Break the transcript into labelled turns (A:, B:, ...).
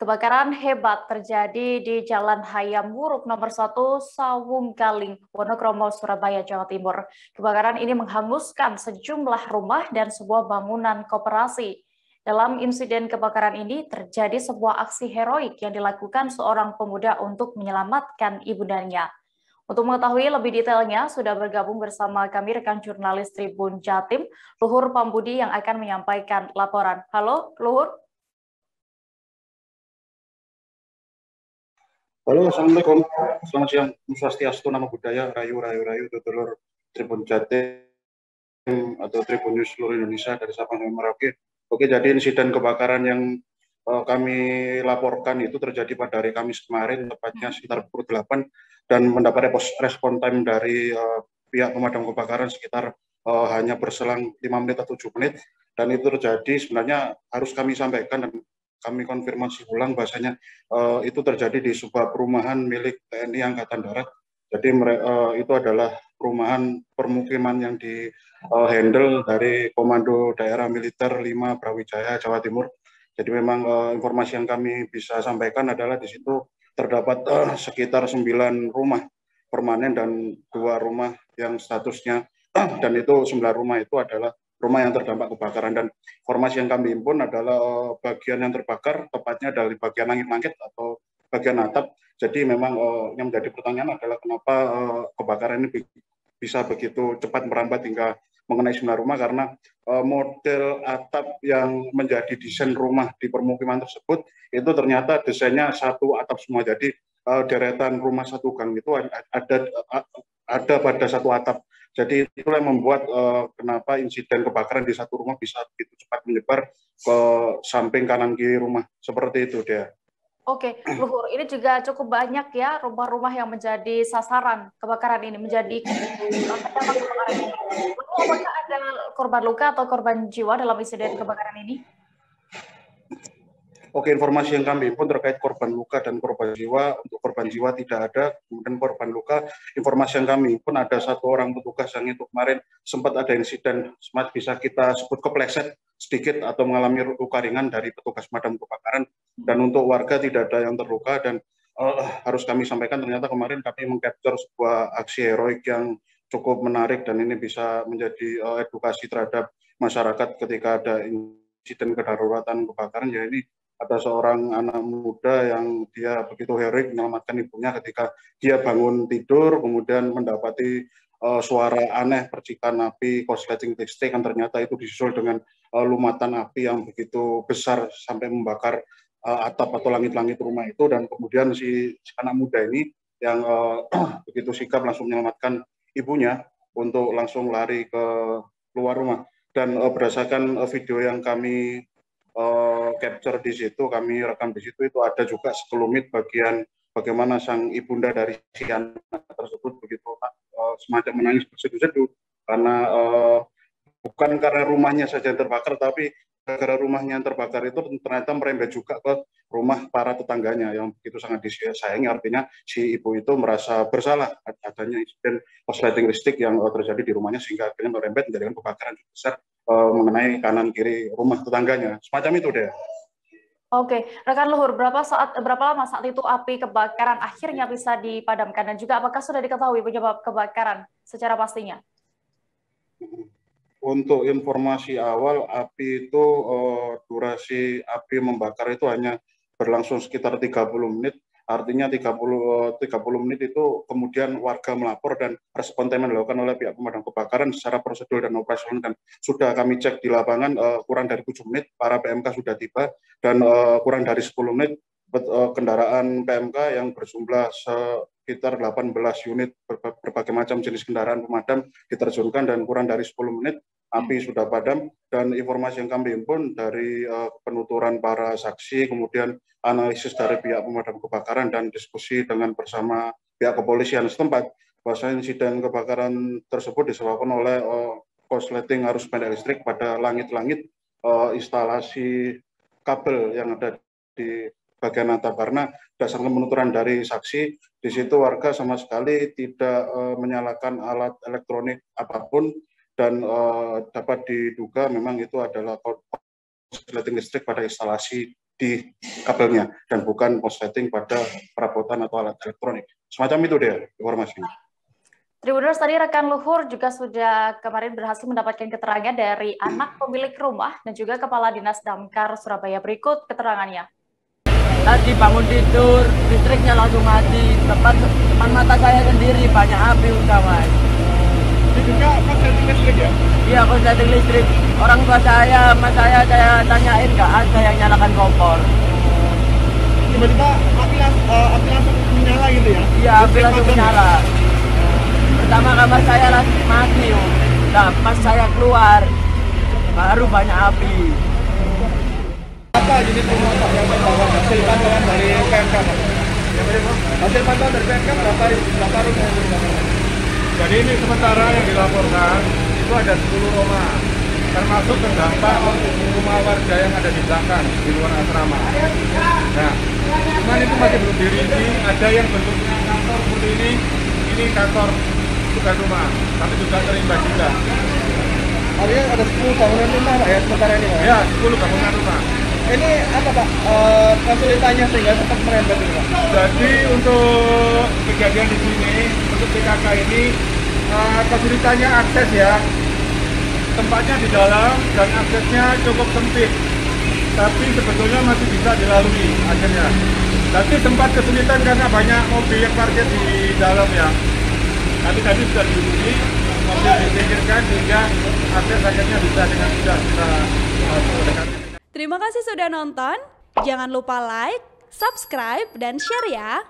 A: Kebakaran hebat terjadi di Jalan Hayam Wuruk nomor 1 Sawung Galing, Wonokromo, Surabaya, Jawa Timur. Kebakaran ini menghanguskan sejumlah rumah dan sebuah bangunan koperasi. Dalam insiden kebakaran ini terjadi sebuah aksi heroik yang dilakukan seorang pemuda untuk menyelamatkan ibundanya. Untuk mengetahui lebih detailnya, sudah bergabung bersama kami rekan jurnalis Tribun Jatim, Luhur Pambudi yang akan menyampaikan laporan. Halo, Luhur.
B: Halo, Assalamualaikum. Selamat siang. Om Swastiastu, Namo Buddhaya, Rayu, Dulur Tribun Jatim atau Tribun News seluruh Indonesia dari Sabang sampai Merauke. Oke, jadi insiden kebakaran yang kami laporkan itu terjadi pada hari Kamis kemarin, tepatnya sekitar pukul 8, dan mendapat respon time dari pihak pemadam kebakaran sekitar hanya berselang 5 menit atau 7 menit, dan itu terjadi sebenarnya harus kami sampaikan dan kami konfirmasi ulang bahasanya itu terjadi di sebuah perumahan milik TNI Angkatan Darat. Jadi itu adalah perumahan permukiman yang di handle dari Komando Daerah Militer 5 Brawijaya, Jawa Timur. Jadi memang informasi yang kami bisa sampaikan adalah di situ terdapat sekitar 9 rumah permanen dan 2 rumah yang statusnya dan itu 9 rumah itu adalah rumah yang terdampak kebakaran, dan informasi yang kami himpun adalah bagian yang terbakar tepatnya dari bagian langit-langit atau bagian atap. Jadi memang yang menjadi pertanyaan adalah kenapa kebakaran ini bisa begitu cepat merambat hingga mengenai 9 rumah, karena model atap yang menjadi desain rumah di permukiman tersebut itu ternyata desainnya satu atap semua. Jadi deretan rumah satu gang itu ada pada satu atap. Jadi itulah yang membuat kenapa insiden kebakaran di satu rumah bisa begitu cepat menyebar ke samping kanan kiri rumah. Seperti itu, Dea.
A: Oke, Luhur, ini juga cukup banyak ya rumah-rumah yang menjadi sasaran kebakaran ini, menjadi terdampak kebakaran ini. Lalu apakah ada korban luka atau korban jiwa dalam insiden kebakaran ini?
B: Oke, informasi yang kami himpun terkait korban luka dan korban jiwa, untuk korban jiwa tidak ada, kemudian korban luka, informasi yang kami himpun ada 1 orang petugas yang itu kemarin sempat ada insiden, bisa kita sebut kepleset sedikit atau mengalami luka ringan dari petugas pemadam kebakaran, dan untuk warga tidak ada yang terluka. Dan harus kami sampaikan ternyata kemarin kami mengcapture sebuah aksi heroik yang cukup menarik, dan ini bisa menjadi edukasi terhadap masyarakat ketika ada insiden kedaruratan kebakaran. Ya, ini ada seorang anak muda yang dia begitu heroik menyelamatkan ibunya ketika dia bangun tidur, kemudian mendapati suara aneh percikan api korsleting listrik, yang ternyata itu disusul dengan lumatan api yang begitu besar sampai membakar atap atau langit-langit rumah itu. Dan kemudian si anak muda ini yang begitu sigap langsung menyelamatkan ibunya untuk langsung lari ke luar rumah. Dan berdasarkan video yang kami capture di situ, kami rekam di situ, itu ada juga sekelumit bagian bagaimana sang ibunda dari si anak tersebut begitu semacam menangis berseduh-seduh karena bukan karena rumahnya saja yang terbakar, tapi gara-gara rumahnya yang terbakar itu ternyata merembet juga ke rumah para tetangganya yang begitu sangat disayangi. Artinya si ibu itu merasa bersalah adanya insiden korsleting listrik yang terjadi di rumahnya, sehingga akhirnya merembet menjadikan kebakaran besar mengenai kanan kiri rumah tetangganya. Semacam itu deh.
A: Oke, rekan Luhur, berapa lama saat itu api kebakaran akhirnya bisa dipadamkan, dan juga apakah sudah diketahui penyebab kebakaran secara pastinya?
B: Untuk informasi awal, api itu durasi api membakar itu hanya berlangsung sekitar 30 menit. Artinya 30 menit itu kemudian warga melapor dan respon time dilakukan oleh pihak pemadam kebakaran secara prosedur dan operasional. Dan sudah kami cek di lapangan, kurang dari 7 menit para PMK sudah tiba, dan kurang dari 10 menit kendaraan PMK yang berjumlah sekitar 18 unit berbagai macam jenis kendaraan pemadam diterjunkan, dan kurang dari 10 menit api sudah padam. Dan informasi yang kami himpun dari penuturan para saksi, kemudian analisis dari pihak pemadam kebakaran dan diskusi dengan bersama pihak kepolisian setempat, bahwa insiden kebakaran tersebut disebabkan oleh korsleting arus pendek listrik pada langit-langit instalasi kabel yang ada di bagian atap. Karena berdasarkan penuturan dari saksi, di situ warga sama sekali tidak menyalakan alat elektronik apapun, dan dapat diduga memang itu adalah korsleting listrik pada instalasi di kabelnya dan bukan korsleting pada perabotan atau alat elektronik. Semacam itu deh informasinya.
A: Tribuners, tadi rekan Luhur juga sudah kemarin berhasil mendapatkan keterangan dari anak pemilik rumah dan juga Kepala Dinas Damkar Surabaya. Berikut keterangannya.
C: Tadi bangun tidur, listriknya langsung mati. Depan mata saya sendiri banyak api udah, Mas.
D: Ini juga korsleting listrik ya?
C: Iya, korsleting listrik. Orang tua saya, mas saya tanyain nggak ada yang nyalakan kompor.
D: Tiba-tiba api langsung menyala gitu ya?
C: Iya, api langsung menyala. Pertama kamar saya langsung mati, nah pas saya keluar baru banyak api.
D: Apa unit rumah Pak yang membawa hasil pantauan dari PMK? Hasil pantauan dari PMK berapa rumah?
E: Jadi ini sementara yang dilaporkan itu ada 10 rumah, termasuk terdampak rumah warga yang ada di belakang di luar asrama. Nah, cuman itu masih belum dirinci. Ada yang bentuknya kantor seperti ini kantor bukan rumah, tapi juga terimbas juga.
D: Artinya ada 10 bangunan rumah Pak ya sementara ini Pak?
E: Ya, 10 bangunan rumah.
D: Ini apa Pak kesulitannya sehingga sempat merembet ini Pak?
E: Jadi untuk kejadian di sini, untuk PKK ini kesulitannya akses ya. Tempatnya di dalam dan aksesnya cukup sempit. Tapi sebetulnya masih bisa dilalui akhirnya. Tapi tempat kesulitan karena banyak mobil yang parkir di dalam ya. Tapi tadi sudah dihubungi, mobil disingkirkan sehingga akses akhirnya bisa dengan mudah kita mendekati.
F: Terima kasih sudah nonton. Jangan lupa like, subscribe, dan share ya.